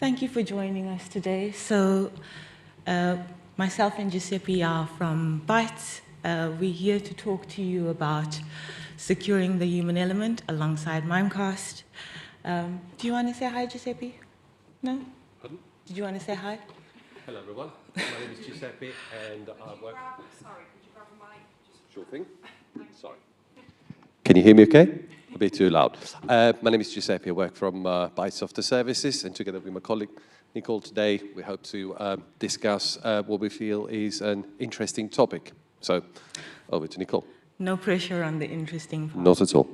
Thank you for joining us today. So, myself and Giuseppe are from Bytes. We're here to talk to you about securing the human element alongside Mimecast. Do you want to say hi, Giuseppe? No? Pardon? Did you want to say hi? Hello, everyone. My name is Giuseppe, and I work. Sorry, could you grab a mic? Sure thing. Sorry. Can you hear me okay? A bit too loud. My name is Giuseppe. I work from Bytes Software Services, and together with my colleague Nicole today, we hope to discuss what we feel is an interesting topic. So, over to Nicole. No pressure on the interesting part. Not at all.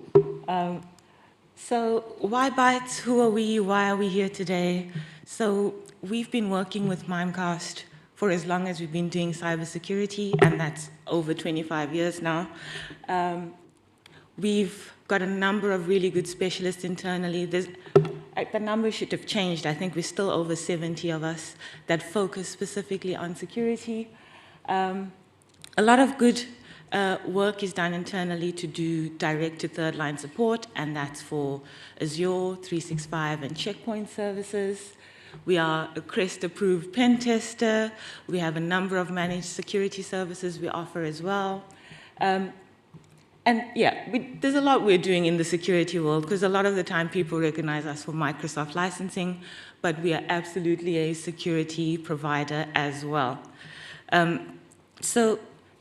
So why Bytes? Who are we? Why are we here today? So we've been working with Mimecast for as long as we've been doing cybersecurity, and that's over 25 years now. We've got a number of really good specialists internally. The number should have changed. I think we're still over 70 of us that focus specifically on security. A lot of good work is done internally to do direct to third line support, and that's for Azure, 365, and Checkpoint services. We are a CREST-approved pen tester. We have a number of managed security services we offer as well. And yeah, there's a lot we're doing in the security world, because a lot of the time people recognize us for Microsoft licensing, but we are absolutely a security provider as well. So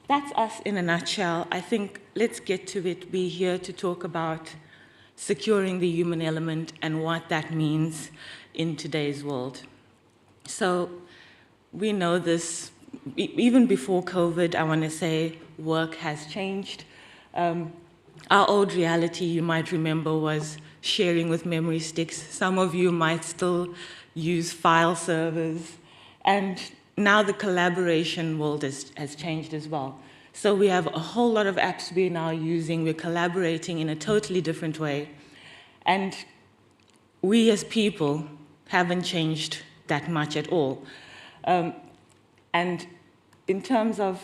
that's us in a nutshell. I think let's get to it. We're here to talk about securing the human element and what that means in today's world. So we know this, even before COVID, I want to say work has changed. Our old reality, you might remember, was sharing with memory sticks. Some of you might still use file servers. And now the collaboration world has changed as well. So we have a whole lot of apps we're now using. We're collaborating in a totally different way. And we as people haven't changed that much at all. And in terms of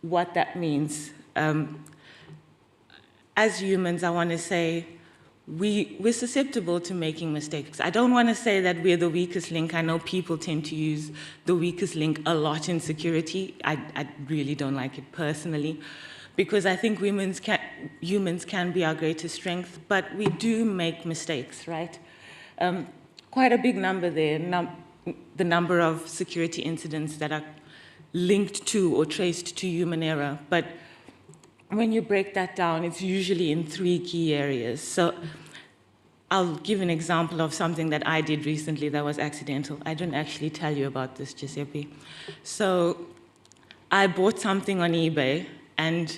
what that means, as humans, I want to say we're susceptible to making mistakes. I don't want to say that we're the weakest link. I know people tend to use the weakest link a lot in security. I really don't like it personally, because I think humans can be our greatest strength, but we do make mistakes, right? Quite a big number there, the number of security incidents that are linked to or traced to human error. But when you break that down, it's usually in 3 key areas. So I'll give an example of something that I did recently that was accidental. I didn't actually tell you about this, Giuseppe. So I bought something on eBay, and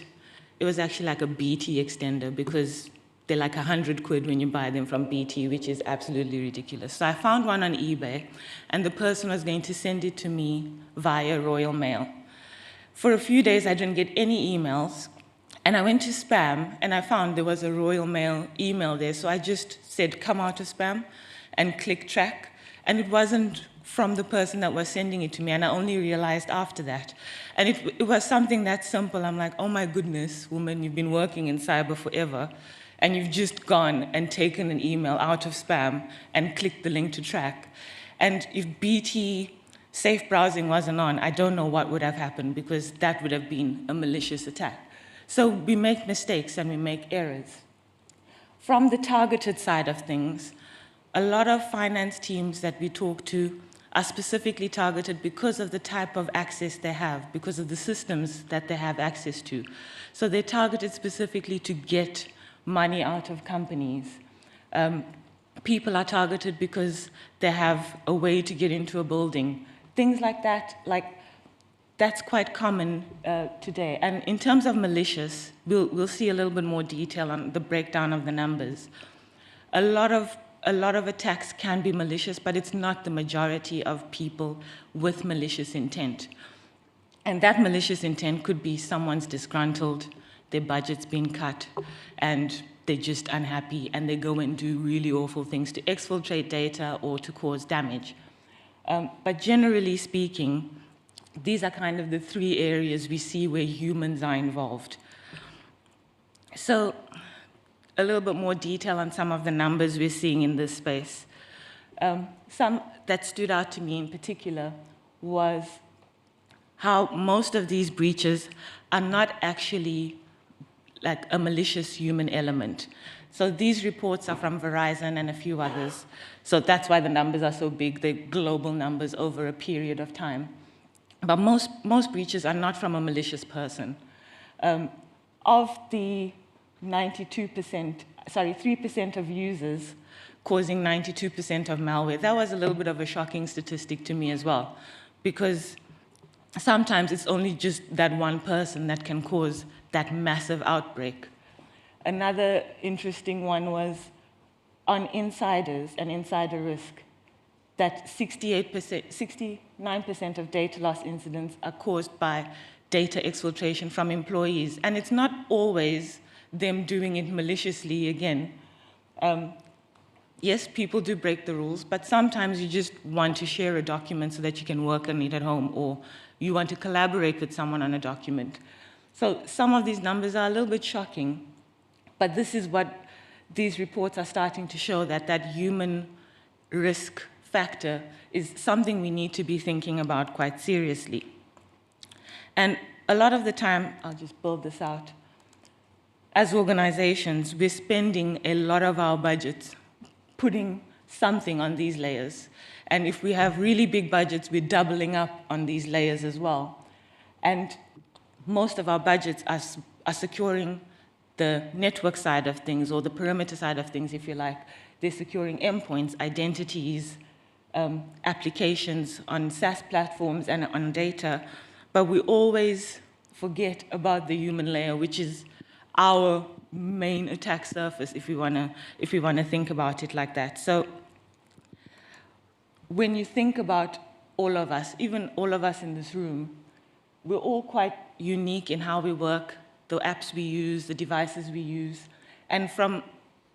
it was actually like a BT extender, because they're like 100 quid when you buy them from BT, which is absolutely ridiculous. So I found one on eBay, and the person was going to send it to me via Royal Mail. For a few days, I didn't get any emails. And I went to spam, and I found there was a Royal Mail email there. So I just said, come out of spam, and click track. And it wasn't from the person that was sending it to me, and I only realized after that. And it was something that simple. I'm like, oh my goodness, woman, you've been working in cyber forever, and you've just gone and taken an email out of spam and clicked the link to track. And if BT safe browsing wasn't on, I don't know what would have happened, because that would have been a malicious attack. So we make mistakes and we make errors. From the targeted side of things, a lot of finance teams that we talk to are specifically targeted because of the type of access they have, because of the systems that they have access to. So they're targeted specifically to get money out of companies. People are targeted because they have a way to get into a building. Things like that, that's quite common today. And in terms of malicious, we'll see a little bit more detail on the breakdown of the numbers. A lot of attacks can be malicious, but it's not the majority of people with malicious intent. And that malicious intent could be someone's disgruntled, their budget's been cut, and they're just unhappy, and they go and do really awful things to exfiltrate data or to cause damage. But generally speaking, these are kind of the 3 areas we see where humans are involved. So a little bit more detail on some of the numbers we're seeing in this space. that stood out to me in particular was how most of these breaches are not actually like a malicious human element. So these reports are from Verizon and a few others. So that's why the numbers are so big, they're global numbers over a period of time. But most breaches are not from a malicious person. Of the 3% of users causing 92% of malware, that was a little bit of a shocking statistic to me as well, because sometimes it's only just that one person that can cause that massive outbreak. Another interesting one was on insiders and insider risk, that 69% of data loss incidents are caused by data exfiltration from employees. And it's not always them doing it maliciously again. Yes, people do break the rules, but sometimes you just want to share a document so that you can work on it at home, or you want to collaborate with someone on a document. So some of these numbers are a little bit shocking, but this is what these reports are starting to show, that that human risk factor is something we need to be thinking about quite seriously. And a lot of the time, I'll just build this out, as organizations, we're spending a lot of our budgets putting something on these layers. And if we have really big budgets, we're doubling up on these layers as well. And most of our budgets are securing the network side of things, or the perimeter side of things, if you like. They're securing endpoints, identities, applications on SaaS platforms and on data. But we always forget about the human layer, which is our main attack surface, if we want to think about it like that. So when you think about all of us, even all of us in this room, we're all quite unique in how we work, the apps we use, the devices we use. And from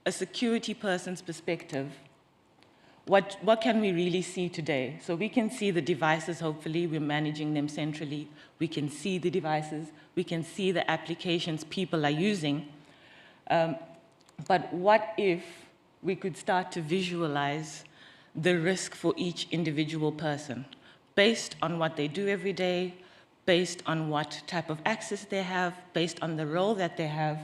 a security person's perspective, what can we really see today? So we can see the devices, hopefully, we're managing them centrally. We can see the devices, we can see the applications people are using. But what if we could start to visualize the risk for each individual person based on what they do every day, based on what type of access they have, based on the role that they have,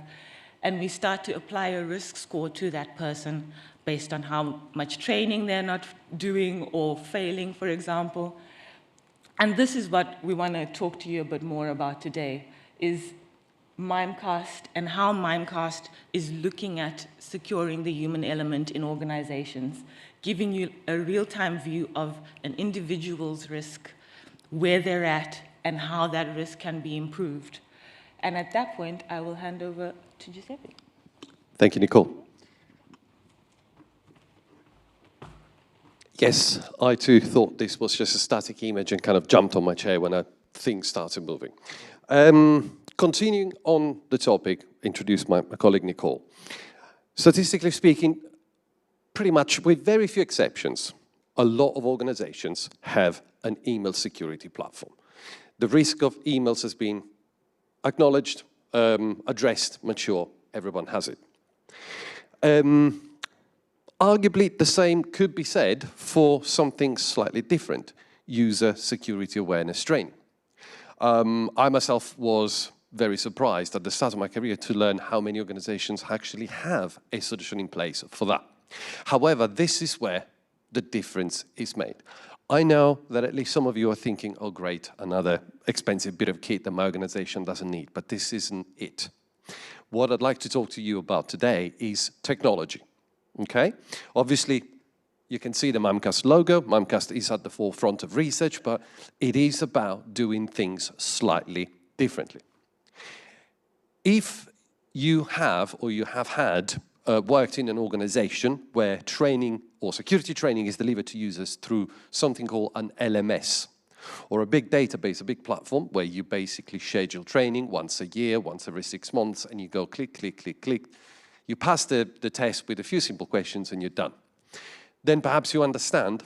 and we start to apply a risk score to that person based on how much training they're not doing or failing, for example. And this is what we want to talk to you a bit more about today, is Mimecast and how Mimecast is looking at securing the human element in organizations, giving you a real-time view of an individual's risk, where they're at, and how that risk can be improved. And at that point, I will hand over to Giuseppe. Thank you, Nicole. Yes, I too thought this was just a static image and kind of jumped on my chair when things started moving. Continuing on the topic, introduce my colleague Nicole. Statistically speaking, pretty much with very few exceptions, a lot of organizations have an email security platform. The risk of emails has been acknowledged, addressed, mature, everyone has it. Arguably, the same could be said for something slightly different, user security awareness training. I myself was very surprised at the start of my career to learn how many organizations actually have a solution in place for that. However, this is where the difference is made. I know that at least some of you are thinking, oh great, another expensive bit of kit that my organization doesn't need, but this isn't it. What I'd like to talk to you about today is technology, okay? Obviously, you can see the Mimecast logo. Mimecast is at the forefront of research, but it is about doing things slightly differently. If you have, or you have had, worked in an organization where training or security training is delivered to users through something called an LMS, or a big database, a big platform where you basically schedule training once a year, once every 6 months, and you go click, click, click, click. You pass the test with a few simple questions and you're done. Then perhaps you understand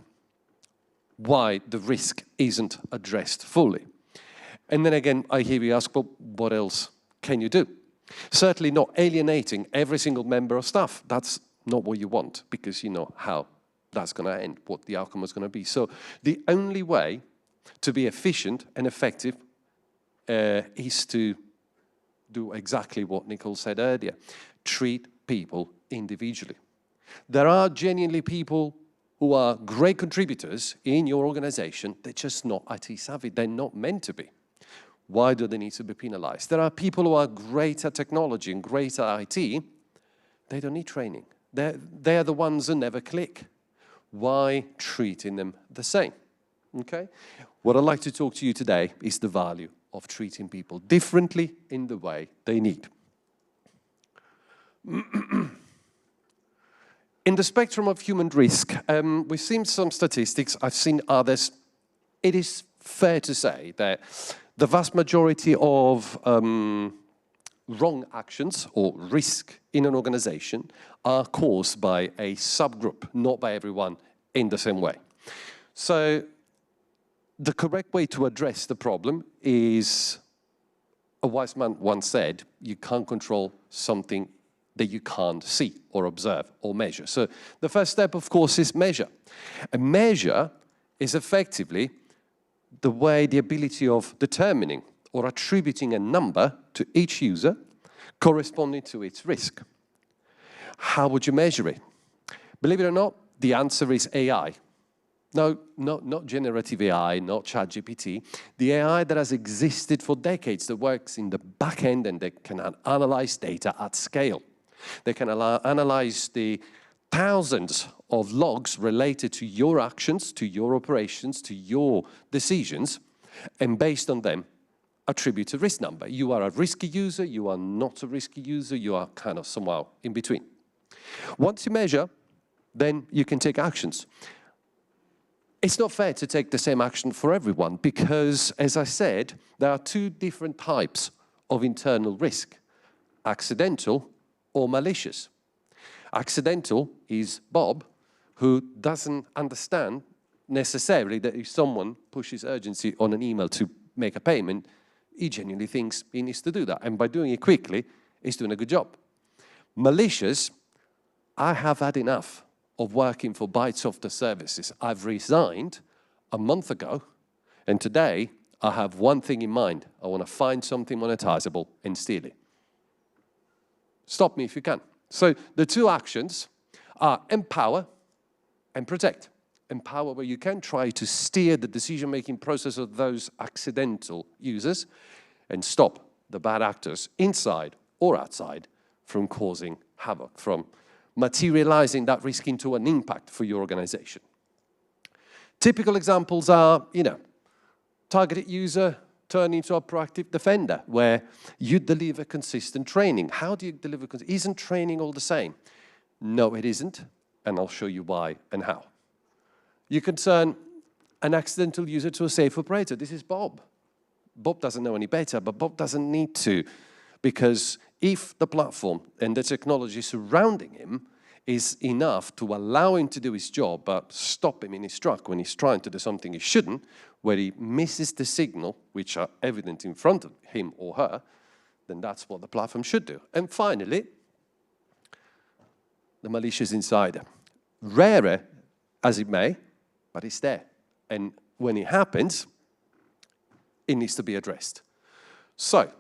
why the risk isn't addressed fully. And then again, I hear you ask, well, what else can you do? Certainly not alienating every single member of staff. That's not what you want, because you know how that's going to end, what the outcome is going to be. So the only way to be efficient and effective is to do exactly what Nicole said earlier. Treat people individually. There are genuinely people who are great contributors in your organization. They're just not IT savvy. They're not meant to be. Why do they need to be penalized? There are people who are great at technology and great at IT. They don't need training. They're the ones who never click. Why treating them the same? Okay? What I'd like to talk to you today is the value of treating people differently in the way they need. In the spectrum of human risk, we've seen some statistics, I've seen others. It is fair to say that the vast majority of wrong actions or risk in an organization are caused by a subgroup, not by everyone in the same way. So the correct way to address the problem is, a wise man once said, you can't control something that you can't see or observe or measure. So the first step, of course, is measure. A measure is effectively the ability of determining or attributing a number to each user corresponding to its risk. How would you measure it? Believe it or not, the answer is AI. No, not generative AI, not ChatGPT. The AI that has existed for decades, that works in the back end and that can analyze data at scale. They can analyze the thousands of logs related to your actions, to your operations, to your decisions, and based on them, attribute a risk number. You are a risky user, you are not a risky user, you are kind of somewhere in between. Once you measure, then you can take actions. It's not fair to take the same action for everyone because, as I said, there are two different types of internal risk: accidental or malicious. Accidental is Bob, who doesn't understand necessarily that if someone pushes urgency on an email to make a payment, he genuinely thinks he needs to do that. And by doing it quickly, he's doing a good job. Malicious, I have had enough of working for Bytes Software Services. I've resigned a month ago, and today I have one thing in mind. I want to find something monetizable and steal it. Stop me if you can. So the two actions are empower and protect. Empower where you can, try to steer the decision-making process of those accidental users, and stop the bad actors inside or outside from causing havoc, from materializing that risk into an impact for your organization. Typical examples are, targeted user turn into a proactive defender, where you deliver consistent training. How do you deliver? Isn't training all the same? No, it isn't, and I'll show you why and how. You can turn an accidental user to a safe operator. This is Bob. Bob doesn't know any better, but Bob doesn't need to, because if the platform and the technology surrounding him is enough to allow him to do his job, but stop him in his track when he's trying to do something he shouldn't, where he misses the signal, which are evident in front of him or her, then that's what the platform should do. And finally, the malicious insider. Rarer as it may, but it's there. And when it happens, it needs to be addressed. So,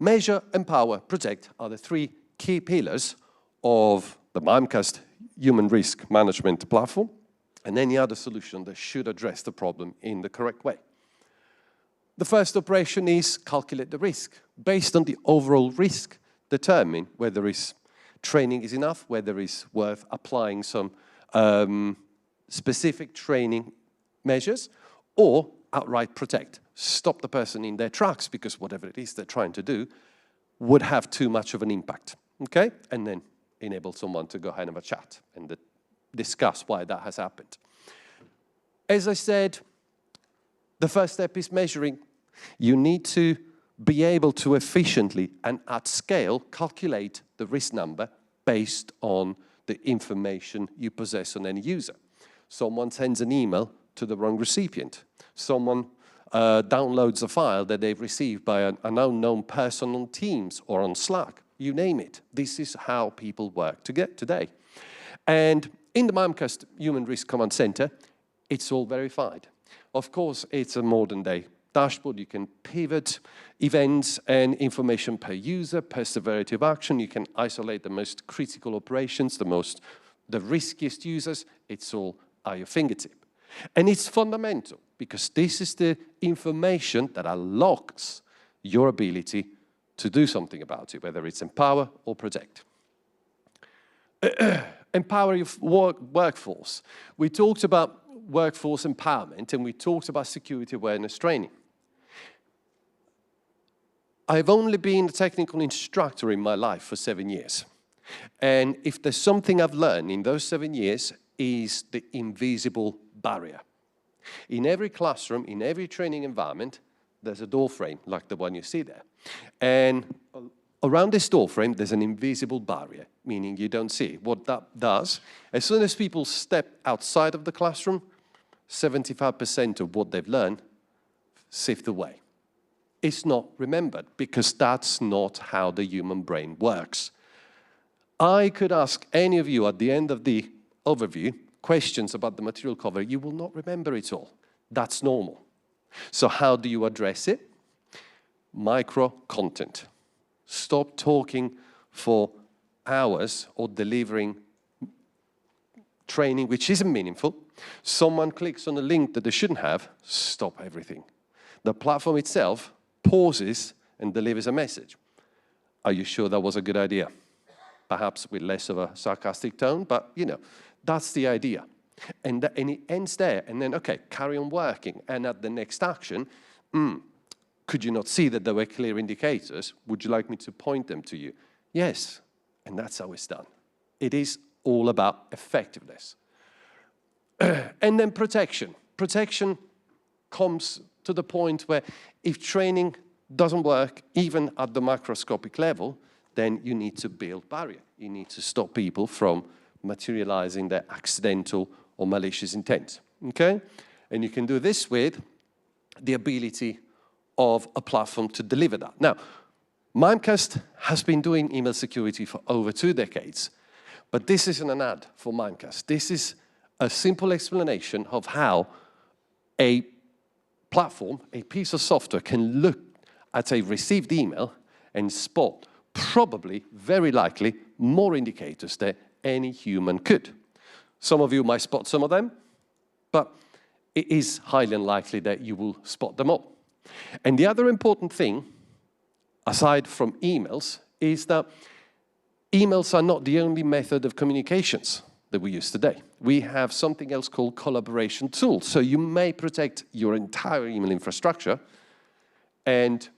measure, empower, protect are the three key pillars of the Mimecast human risk management platform, and any other solution that should address the problem in the correct way. The first operation is calculate the risk. Based on the overall risk, determine whether training is enough, whether it's worth applying some specific training measures, or outright protect. Stop the person in their tracks, because whatever it is they're trying to do would have too much of an impact, okay? And then enable someone to go ahead and have a chat and discuss why that has happened. As I said, the first step is measuring. You need to be able to efficiently and at scale calculate the risk number based on the information you possess on any user. Someone sends an email to the wrong recipient. Someone downloads a file that they've received by an unknown person on Teams or on Slack. You name it. This is how people work today. And in the Mimecast Human Risk Command Center, it's all verified. Of course, it's a modern day dashboard. You can pivot events and information per user, per severity of action. You can isolate the most critical operations, the riskiest users. It's all at your fingertip. And it's fundamental because this is the information that unlocks your ability to do something about it, whether it's empower or protect. Empower your workforce. We talked about workforce empowerment and we talked about security awareness training. I've only been a technical instructor in my life for 7 years. And if there's something I've learned in those 7 years is the invisible barrier. In every classroom, in every training environment, there's a door frame like the one you see there. And around this door frame, there's an invisible barrier, meaning you don't see it. What that does, as soon as people step outside of the classroom, 75% of what they've learned sift away. It's not remembered because that's not how the human brain works. I could ask any of you at the end of the overview questions about the material cover. You will not remember it all. That's normal. So how do you address it? Micro content. Stop talking for hours or delivering training which isn't meaningful. Someone clicks on a link that they shouldn't have. Stop everything. The platform itself pauses and delivers a message. Are you sure that was a good idea? Perhaps with less of a sarcastic tone, but you know, that's the idea. And it ends there, and then, okay, carry on working. And at the next action, could you not see that there were clear indicators? Would you like me to point them to you? Yes, and that's how it's done. It is all about effectiveness. And then protection. Protection comes to the point where if training doesn't work, even at the macroscopic level, then you need to build barrier. You need to stop people from materializing their accidental or malicious intent, okay? And you can do this with the ability of a platform to deliver that. Now, Mimecast has been doing email security for over 2 decades, but this isn't an ad for Mimecast. This is a simple explanation of how a platform, a piece of software can look at a received email and spot probably, very likely, more indicators than any human could. Some of you might spot some of them, but it is highly unlikely that you will spot them all. And the other important thing, aside from emails, is that emails are not the only method of communications that we use today. We have something else called collaboration tools. So you may protect your entire email infrastructure, and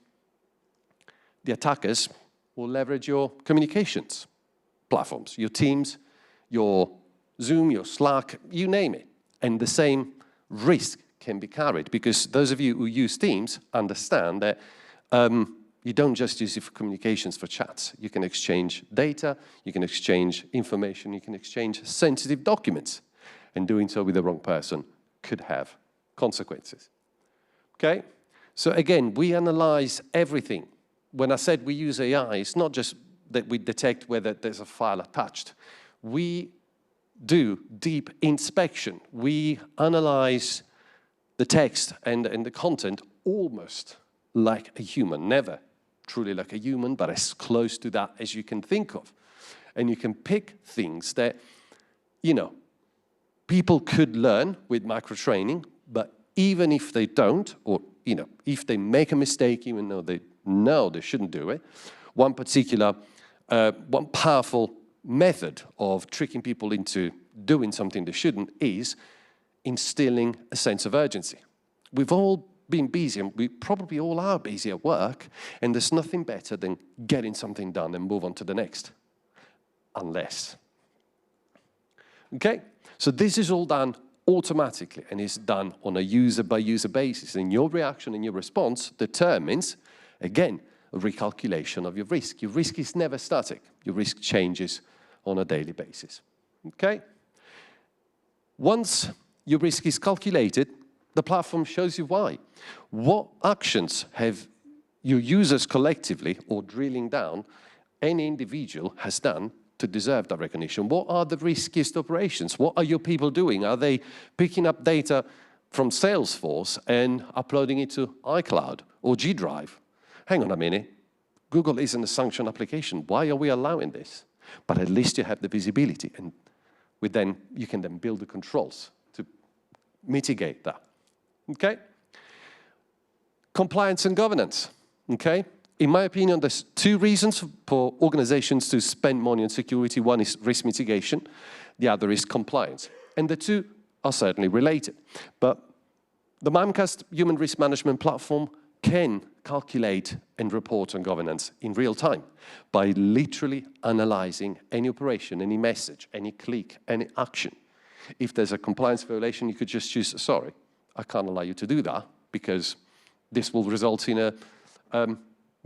the attackers will leverage your communications platforms, your Teams, your Zoom, your Slack, you name it. And the same risk can be carried because those of you who use Teams understand that you don't just use it for communications, for chats. You can exchange data, you can exchange information, you can exchange sensitive documents. And doing so with the wrong person could have consequences. Okay? So again, we analyze everything. When I said we use AI, it's not just that we detect whether there's a file attached. We do deep inspection. We analyze the text and the content almost like a human, never truly like a human, but as close to that as you can think of. And you can pick things that, you know, people could learn with micro-training, but even if they don't, or, you know, if they make a mistake, even though they know they shouldn't do it, one powerful method of tricking people into doing something they shouldn't is instilling a sense of urgency. We've all been busy, and we probably all are busy at work, and there's nothing better than getting something done and move on to the next. Unless. Okay? So this is all done automatically, and it's done on a user-by-user basis, and your reaction and your response determines, again, a recalculation of your risk. Your risk is never static. Your risk changes on a daily basis. Okay? Once your risk is calculated, the platform shows you why. What actions have your users collectively, or drilling down, any individual has done to deserve that recognition? What are the riskiest operations? What are your people doing? Are they picking up data from Salesforce and uploading it to iCloud or G Drive? Hang on a minute. Google isn't a sanctioned application. Why are we allowing this? But at least you have the visibility, and you can then build the controls to mitigate that. Okay? Compliance and governance. Okay? In my opinion, there's two reasons for organizations to spend money on security. One is risk mitigation, the other is compliance. And the two are certainly related. But the Mimecast Human Risk Management Platform can calculate and report on governance in real time by literally analyzing any operation, any message, any click, any action. If there's a compliance violation, you could just choose, sorry, I can't allow you to do that because this will result in a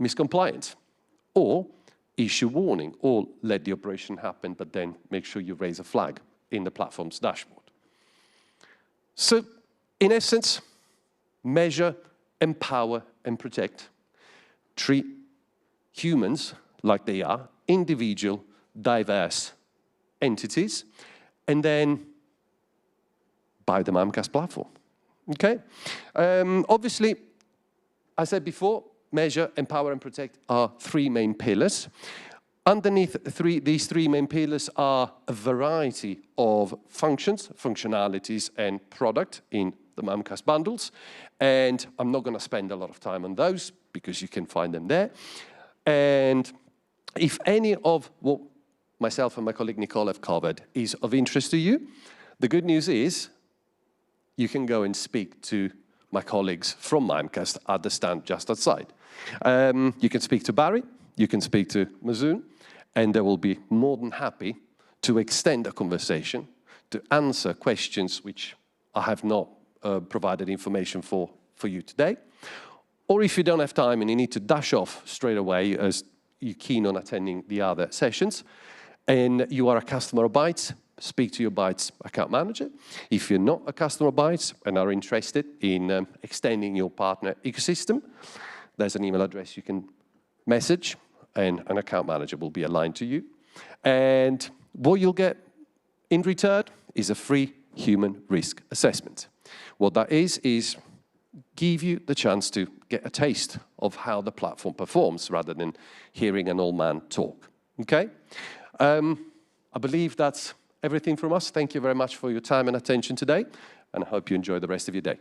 miscompliance. Or issue warning, or let the operation happen, but then make sure you raise a flag in the platform's dashboard. So, in essence, measure, empower, and protect. Treat humans like they are, individual, diverse entities, and then buy the Mimecast platform. Okay? Obviously, I said before, measure, empower, and protect are three main pillars. Underneath these three main pillars are a variety of functions, functionalities, and product in the Mimecast bundles. And I'm not going to spend a lot of time on those because you can find them there. And if any of what myself and my colleague Nicole have covered is of interest to you, the good news is you can go and speak to my colleagues from Mimecast at the stand just outside. You can speak to Barry, you can speak to Mazoon, and they will be more than happy to extend the conversation, to answer questions which I have not provided information for you today. Or if you don't have time and you need to dash off straight away as you're keen on attending the other sessions, and you are a customer of Bytes, speak to your Bytes account manager. If you're not a customer of Bytes and are interested in extending your partner ecosystem, there's an email address you can message, and an account manager will be aligned to you. And what you'll get in return is a free human risk assessment. What that is give you the chance to get a taste of how the platform performs rather than hearing an old man talk. Okay? I believe that's everything from us. Thank you very much for your time and attention today, and I hope you enjoy the rest of your day.